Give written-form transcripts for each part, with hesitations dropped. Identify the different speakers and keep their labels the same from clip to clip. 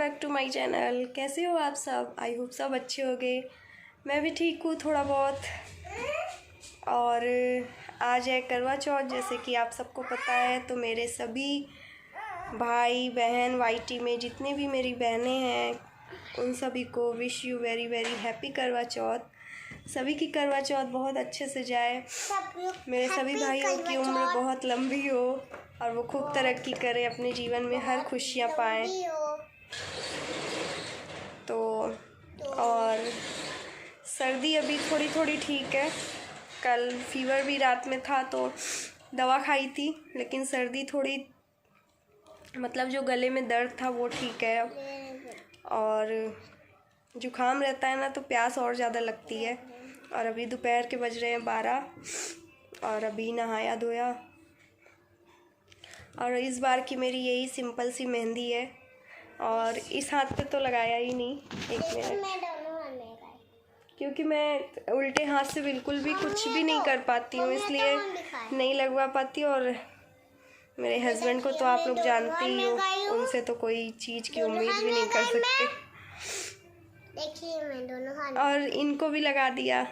Speaker 1: Back to my channel. कैसे हो आप सब? आई होप सब अच्छे होंगे। मैं भी ठीक हूँ थोड़ा बहुत। और आज है करवा चौथ, जैसे कि आप सबको पता है। तो मेरे सभी भाई बहन वाईटी में जितने भी मेरी बहनें हैं उन सभी को wish you very very happy करवा चौथ। सभी की करवा चौथ बहुत अच्छे से जाए। मेरे सभी भाइयों की उम्र बहुत लंबी हो और वो खूब तरक्की करे, अपने जीवन में हर खुशियाँ पाएँ। तो और सर्दी अभी थोड़ी थोड़ी ठीक है। कल फीवर भी रात में था तो दवा खाई थी, लेकिन सर्दी थोड़ी मतलब जो गले में दर्द था वो ठीक है अब। और जुकाम रहता है ना तो प्यास और ज़्यादा लगती है। और अभी दोपहर के बज रहे हैं 12 और अभी नहाया धोया। और इस बार की मेरी यही सिंपल सी मेहंदी है और इस हाथ पे तो लगाया ही नहीं। एक मिनट, क्योंकि मैं उल्टे हाथ से बिल्कुल भी कुछ भी नहीं कर पाती हूँ, इसलिए नहीं लगवा पाती। और मेरे हस्बैंड को तो आप लोग जानते ही हो, उनसे तो कोई चीज़ की उम्मीद भी नहीं कर सकते।
Speaker 2: देखिए मैं दोनों हाथ
Speaker 1: और इनको भी लगा दिया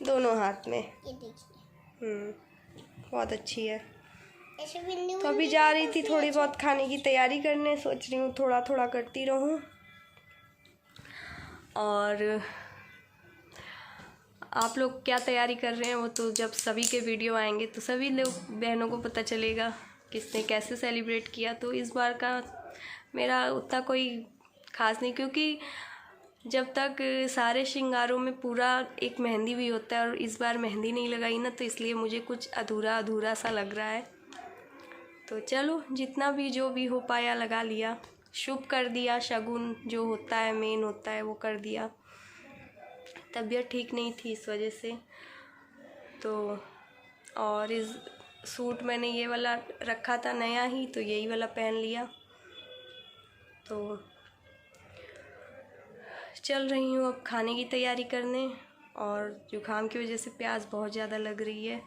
Speaker 1: दोनों हाथ में।
Speaker 2: ये देखिए
Speaker 1: बहुत अच्छी है।
Speaker 2: ऐसे
Speaker 1: तो अभी जा रही थी थोड़ी बहुत खाने की तैयारी करने, सोच रही हूँ थोड़ा थोड़ा करती रहूँ। और आप लोग क्या तैयारी कर रहे हैं वो तो जब सभी के वीडियो आएंगे तो सभी लोग बहनों को पता चलेगा किसने कैसे सेलिब्रेट किया। तो इस बार का मेरा उतना कोई ख़ास नहीं, क्योंकि जब तक सारे श्रृंगारों में पूरा एक मेहंदी भी होता है और इस बार मेहंदी नहीं लगाई ना, तो इसलिए मुझे कुछ अधूरा अधूरा सा लग रहा है। तो चलो जितना भी जो भी हो पाया लगा लिया, शुभ कर दिया। शगुन जो होता है मेन होता है वो कर दिया। तबीयत ठीक नहीं थी इस वजह से। तो और इस सूट मैंने ये वाला रखा था नया ही, तो यही वाला पहन लिया। तो चल रही हूँ अब खाने की तैयारी करने। और जुकाम की वजह से प्यास बहुत ज़्यादा लग रही है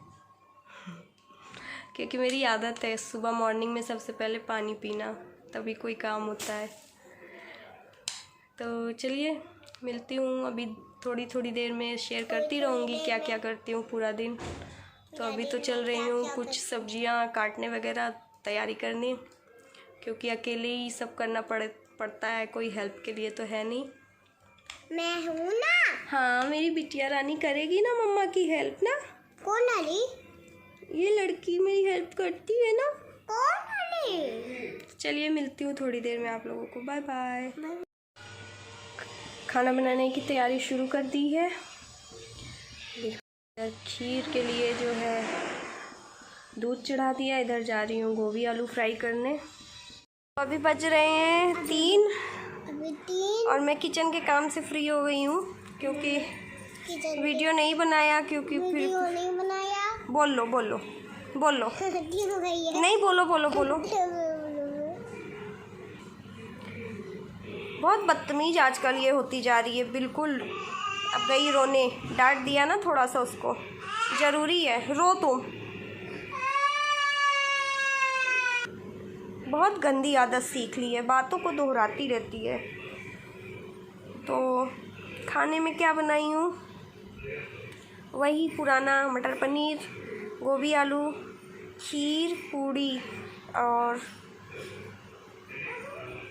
Speaker 1: क्योंकि मेरी आदत है सुबह मॉर्निंग में सबसे पहले पानी पीना, तभी कोई काम होता है। तो चलिए मिलती हूँ अभी थोड़ी थोड़ी देर में, शेयर करती रहूँगी क्या क्या करती हूँ पूरा दिन। तो अभी तो चल रही हूँ कुछ सब्जियाँ काटने वगैरह तैयारी करने, क्योंकि अकेले ही सब करना पड़ता है, कोई हेल्प के लिए तो है नहीं।
Speaker 2: मैं हूँ ना।
Speaker 1: हाँ मेरी बिटिया रानी करेगी ना मम्मा की हेल्प ना।
Speaker 2: कौन वाली?
Speaker 1: ये लड़की मेरी हेल्प करती है ना।
Speaker 2: कौन वाली?
Speaker 1: चलिए मिलती हूँ थोड़ी देर में आप लोगों को। Bye bye. खाना बनाने की तैयारी शुरू कर दी है। इधर खीर के लिए जो है दूध चढ़ा दिया। इधर जा रही हूँ गोभी आलू फ्राई करने। अभी बज रहे हैं 3 और मैं किचन के काम से फ्री हो गई हूँ, क्योंकि वीडियो नहीं बनाया। क्योंकि फिर
Speaker 2: नहीं बनाया।
Speaker 1: बोल लो नहीं बोलो। बहुत बदतमीज आजकल ये होती जा रही है बिल्कुल। अब गई रोने, डांट दिया ना थोड़ा सा उसको, ज़रूरी है रो तुम। बहुत गंदी आदत सीख ली है, बातों को दोहराती रहती है। तो खाने में क्या बनाई हूँ, वही पुराना मटर पनीर, गोभी आलू, खीर, पूड़ी और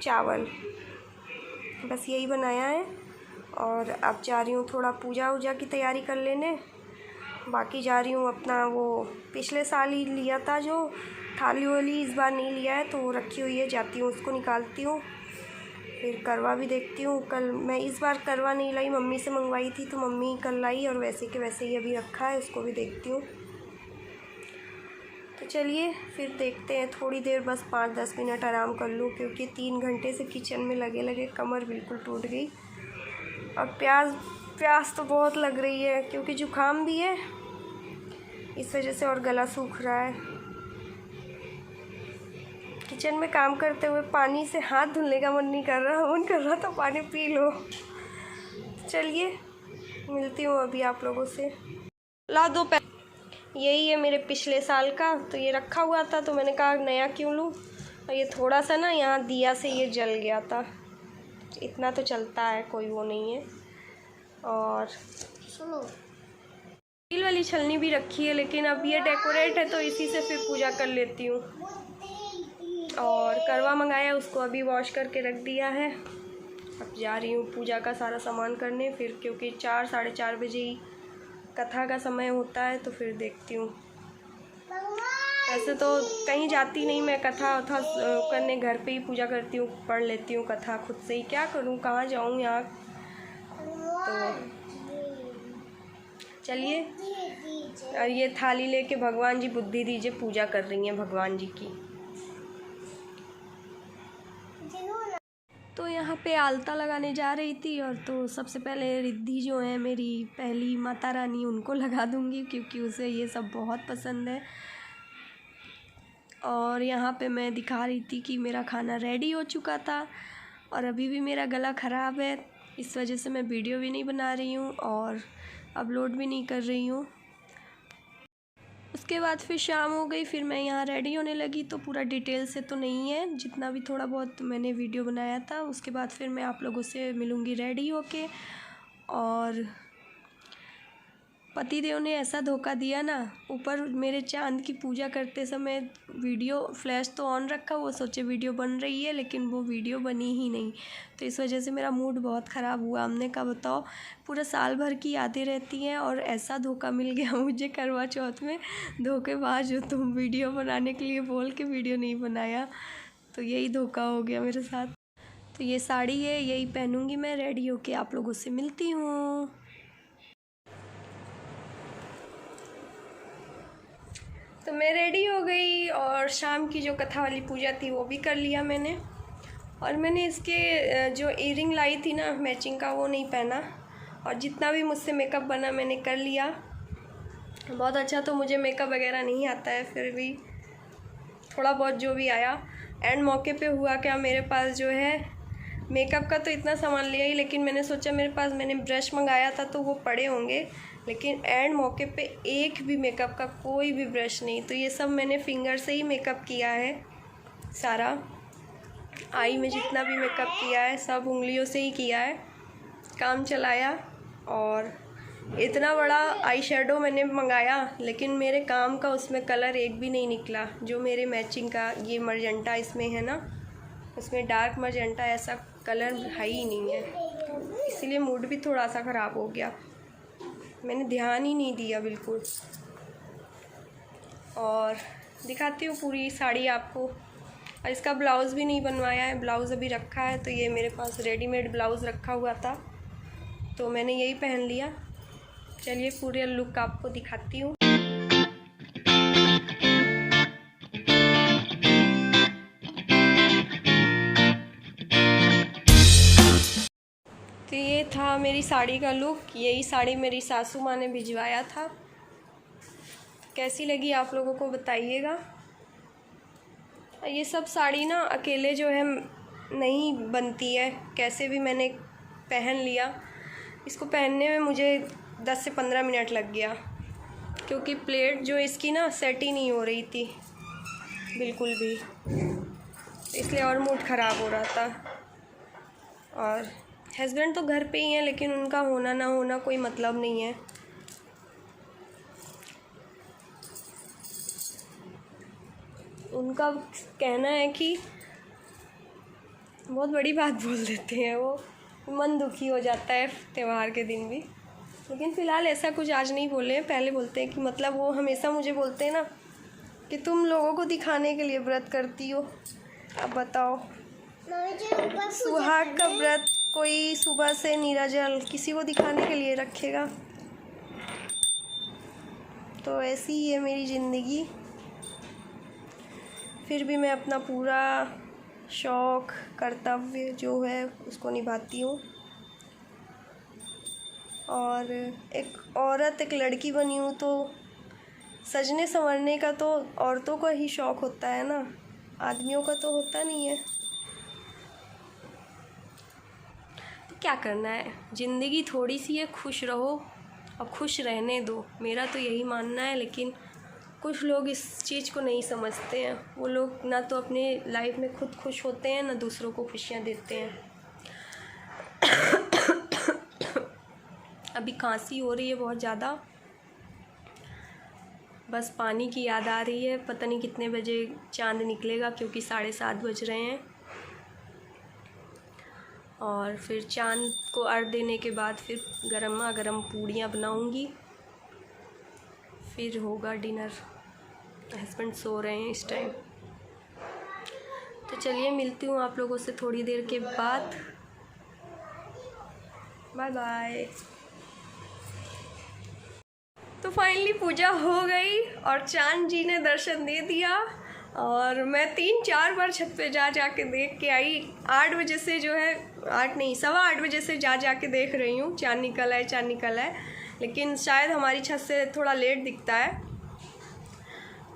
Speaker 1: चावल, बस यही बनाया है। और अब जा रही हूँ थोड़ा पूजा वूजा की तैयारी कर लेने। बाकी जा रही हूँ अपना वो पिछले साल ही लिया था जो थाली वाली, इस बार नहीं लिया है तो वो रखी हुई है, जाती हूँ उसको निकालती हूँ। फिर करवा भी देखती हूँ। कल मैं इस बार करवा नहीं लाई, मम्मी से मंगवाई थी तो मम्मी कल लाई और वैसे के वैसे ही अभी रखा है, उसको भी देखती हूँ। तो चलिए फिर देखते हैं थोड़ी देर, बस 5-10 मिनट आराम कर लूँ, क्योंकि 3 घंटे से किचन में लगे लगे कमर बिल्कुल टूट गई। और प्यास तो बहुत लग रही है, क्योंकि जुकाम भी है इस वजह से और गला सूख रहा है। किचन में काम करते हुए पानी से हाथ धुलने का मन नहीं कर रहा, मन कर रहा तो पानी पी लो। चलिए मिलती हूँ अभी आप लोगों से। ला दो यही है मेरे पिछले साल का, तो ये रखा हुआ था तो मैंने कहा नया क्यों लूँ, और ये थोड़ा सा ना यहाँ दिया से ये जल गया था, इतना तो चलता है, कोई वो नहीं है। और
Speaker 2: सुनो,
Speaker 1: स्टील वाली छलनी भी रखी है, लेकिन अब ये डेकोरेट है तो इसी से फिर पूजा कर लेती हूँ। और करवा मंगाया, उसको अभी वॉश करके रख दिया है। अब जा रही हूँ पूजा का सारा सामान करने फिर, क्योंकि 4 साढ़े 4 बजे ही कथा का समय होता है, तो फिर देखती हूँ। वैसे तो कहीं जाती नहीं मैं, कथा वथा करने घर पे ही पूजा करती हूँ, पढ़ लेती हूँ कथा खुद से ही। क्या करूँ, कहाँ जाऊँ यहाँ। तो चलिए, और ये थाली लेके भगवान जी बुद्धि दीजिए, पूजा कर रही हैं भगवान जी की। तो यहाँ पे आलता लगाने जा रही थी, और तो सबसे पहले रिद्धि जो है मेरी पहली माता रानी, उनको लगा दूँगी, क्योंकि उसे ये सब बहुत पसंद है। और यहाँ पे मैं दिखा रही थी कि मेरा खाना रेडी हो चुका था, और अभी भी मेरा गला ख़राब है, इस वजह से मैं वीडियो भी नहीं बना रही हूँ और अपलोड भी नहीं कर रही हूँ। उसके बाद फिर शाम हो गई, फिर मैं यहाँ रेडी होने लगी। तो पूरा डिटेल से तो नहीं है, जितना भी थोड़ा बहुत मैंने वीडियो बनाया था। उसके बाद फिर मैं आप लोगों से मिलूँगी रेडी होके। और पतिदेव ने ऐसा धोखा दिया ना, ऊपर मेरे चांद की पूजा करते समय वीडियो फ्लैश तो ऑन रखा, वो सोचे वीडियो बन रही है, लेकिन वो वीडियो बनी ही नहीं। तो इस वजह से मेरा मूड बहुत ख़राब हुआ। हमने कहा बताओ, पूरा साल भर की यादें रहती हैं और ऐसा धोखा मिल गया मुझे करवा चौथ में। धोखेबाज हो तुम, वीडियो बनाने के लिए बोल के वीडियो नहीं बनाया। तो यही धोखा हो गया मेरे साथ। तो ये साड़ी है, यही पहनूँगी मैं, रेडी होके आप लोगों से मिलती हूँ। तो मैं रेडी हो गई, और शाम की जो कथा वाली पूजा थी वो भी कर लिया मैंने। और मैंने इसके जो ईयरिंग लाई थी ना मैचिंग का, वो नहीं पहना। और जितना भी मुझसे मेकअप बना मैंने कर लिया। बहुत अच्छा तो मुझे मेकअप वगैरह नहीं आता है, फिर भी थोड़ा बहुत जो भी आया। एंड मौके पे हुआ क्या, मेरे पास जो है मेकअप का तो इतना सामान लिया ही, लेकिन मैंने सोचा मेरे पास, मैंने ब्रश मंगाया था तो वो पड़े होंगे, लेकिन एंड मौके पे एक भी मेकअप का कोई भी ब्रश नहीं। तो ये सब मैंने फिंगर से ही मेकअप किया है सारा। आई में जितना भी मेकअप किया है सब उंगलियों से ही किया है, काम चलाया। और इतना बड़ा आई शेडो मैंने मंगाया, लेकिन मेरे काम का उसमें कलर एक भी नहीं निकला। जो मेरे मैचिंग का ये मर्जेंटा इसमें है ना, उसमें डार्क मर्जेंटा ऐसा कलर है ही नहीं है, इसीलिए मूड भी थोड़ा सा ख़राब हो गया। मैंने ध्यान ही नहीं दिया बिल्कुल। और दिखाती हूँ पूरी साड़ी आपको। और इसका ब्लाउज़ भी नहीं बनवाया है, ब्लाउज़ अभी रखा है। तो ये मेरे पास रेडीमेड ब्लाउज़ रखा हुआ था, तो मैंने यही पहन लिया। चलिए पूरे लुक आपको दिखाती हूँ। तो ये था मेरी साड़ी का लुक। यही साड़ी मेरी सासू माँ ने भिजवाया था। कैसी लगी आप लोगों को बताइएगा। ये सब साड़ी ना अकेले जो है नहीं बनती है, कैसे भी मैंने पहन लिया। इसको पहनने में मुझे 10 से 15 मिनट लग गया, क्योंकि प्लेट जो इसकी ना सेट ही नहीं हो रही थी बिल्कुल भी, इसलिए और मूड ख़राब हो रहा था। और हस्बैंड तो घर पे ही हैं, लेकिन उनका होना ना होना कोई मतलब नहीं है। उनका कहना है कि बहुत बड़ी बात बोल देते हैं वो, मन दुखी हो जाता है त्यौहार के दिन भी। लेकिन फ़िलहाल ऐसा कुछ आज नहीं बोले हैं, पहले बोलते हैं कि मतलब वो हमेशा मुझे बोलते हैं ना कि तुम लोगों को दिखाने के लिए व्रत करती हो। अब बताओ, सुहाग का व्रत कोई सुबह से नीराजल किसी को दिखाने के लिए रखेगा? तो ऐसी ही है मेरी ज़िंदगी। फिर भी मैं अपना पूरा शौक़, कर्तव्य जो है उसको निभाती हूँ। और एक औरत, एक लड़की बनी हूँ, तो सजने संवरने का तो औरतों का ही शौक़ होता है ना, आदमियों का तो होता नहीं है। तो क्या करना है, ज़िंदगी थोड़ी सी है, खुश रहो और खुश रहने दो, मेरा तो यही मानना है। लेकिन कुछ लोग इस चीज़ को नहीं समझते हैं। वो लोग ना तो अपने लाइफ में खुद खुश होते हैं, ना दूसरों को खुशियाँ देते हैं। अभी खांसी हो रही है बहुत ज़्यादा, बस पानी की याद आ रही है। पता नहीं कितने बजे चांद निकलेगा, क्योंकि 7:30 बज रहे हैं। और फिर चांद को अर्घ देने के बाद फिर गरमा गरम पूड़ियाँ बनाऊंगी, फिर होगा डिनर। हस्बैंड सो रहे हैं इस टाइम। तो चलिए मिलती हूँ आप लोगों से थोड़ी देर के बाद। Bye bye. तो फाइनली पूजा हो गई और चांद जी ने दर्शन दे दिया। और मैं 3-4 बार छत पे जा के देख के आई। 8 बजे से जो है, 8 नहीं 8:15 बजे से जा के देख रही हूँ चांद निकल आए, चांद निकल आए। लेकिन शायद हमारी छत से थोड़ा लेट दिखता है।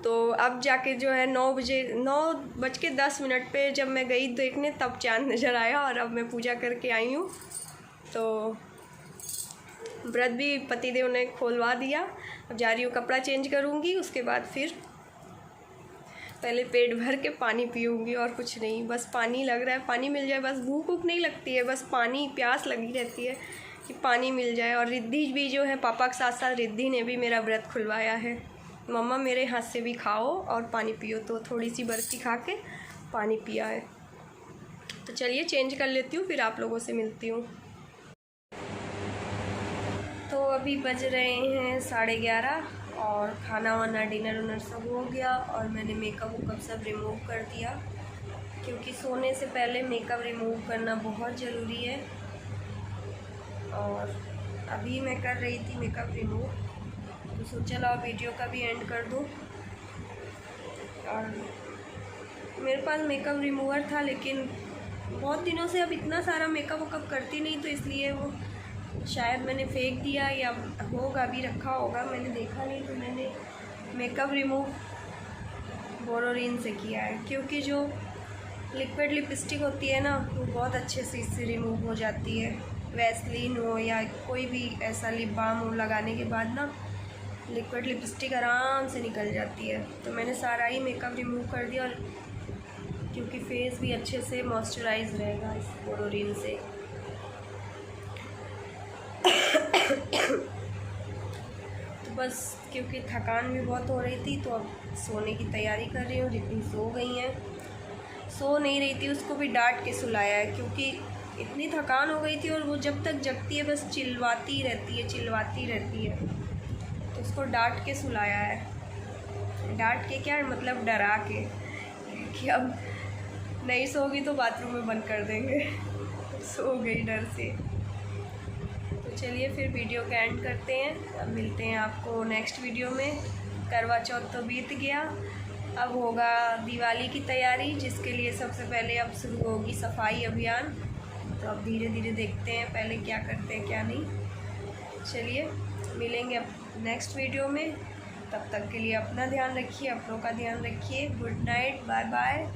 Speaker 1: तो अब जाके जो है 9:10 पे जब मैं गई देखने, तब चांद नज़र आया। और अब मैं पूजा करके आई हूँ। तो व्रत भी पतिदेव ने खोलवा दिया। अब जा रही हूँ, कपड़ा चेंज करूँगी, उसके बाद फिर पहले पेट भर के पानी पीऊँगी और कुछ नहीं। बस पानी लग रहा है, पानी मिल जाए बस। भूख वूख नहीं लगती है, बस पानी प्यास लगी रहती है कि पानी मिल जाए। और रिद्धि भी जो है, पापा के साथ साथ रिद्धि ने भी मेरा व्रत खुलवाया है। मम्मा मेरे हाथ से भी खाओ और पानी पियो। तो थोड़ी सी बर्फ़ी खा के पानी पिया है। तो चलिए चेंज कर लेती हूँ, फिर आप लोगों से मिलती हूँ। तो अभी बज रहे हैं 11:30 और खाना वाना डिनर उनर सब हो गया। और मैंने मेकअप वूकअप सब रिमूव कर दिया, क्योंकि सोने से पहले मेकअप रिमूव करना बहुत ज़रूरी है। और अभी मैं कर रही थी मेकअप रिमूव, तो सोचा लो वीडियो का भी एंड कर दूँ। और मेरे पास मेकअप रिमूवर था, लेकिन बहुत दिनों से अब इतना सारा मेकअप वूकअप करती नहीं, तो इसलिए वो शायद मैंने फेंक दिया या होगा भी रखा होगा, मैंने देखा नहीं। तो मैंने मेकअप रिमूव बोरोलिन से किया है, क्योंकि जो लिक्विड लिपस्टिक होती है ना, वो बहुत अच्छे से इससे रिमूव हो जाती है। वैसलीन हो या कोई भी ऐसा लिप बाम हो, लगाने के बाद ना लिक्विड लिपस्टिक आराम से निकल जाती है। तो मैंने सारा ही मेकअप रिमूव कर दिया, और क्योंकि फेस भी अच्छे से मॉइस्चराइज रहेगा इस बोरोलिन से। तो बस क्योंकि थकान भी बहुत हो रही थी, तो अब सोने की तैयारी कर रही हूँ। रिद्धि सो गई हैं, सो नहीं रही थी, उसको भी डांट के सुलाया है, क्योंकि इतनी थकान हो गई थी। और वो जब तक जगती है बस चिल्लाती रहती है। तो उसको डांट के सुलाया है। डांट के क्या मतलब, डरा के, कि अब नहीं सोगी तो बाथरूम में बंद कर देंगे। सो गई डर से। तो चलिए फिर वीडियो का एंड करते हैं। अब मिलते हैं आपको नेक्स्ट वीडियो में। करवा चौथ तो बीत गया, अब होगा दिवाली की तैयारी, जिसके लिए सबसे पहले अब शुरू होगी सफाई अभियान। तो अब धीरे धीरे देखते हैं पहले क्या करते हैं क्या नहीं। चलिए मिलेंगे अब नेक्स्ट वीडियो में। तब तक के लिए अपना ध्यान रखिए, अपनों का ध्यान रखिए। Good night, bye bye.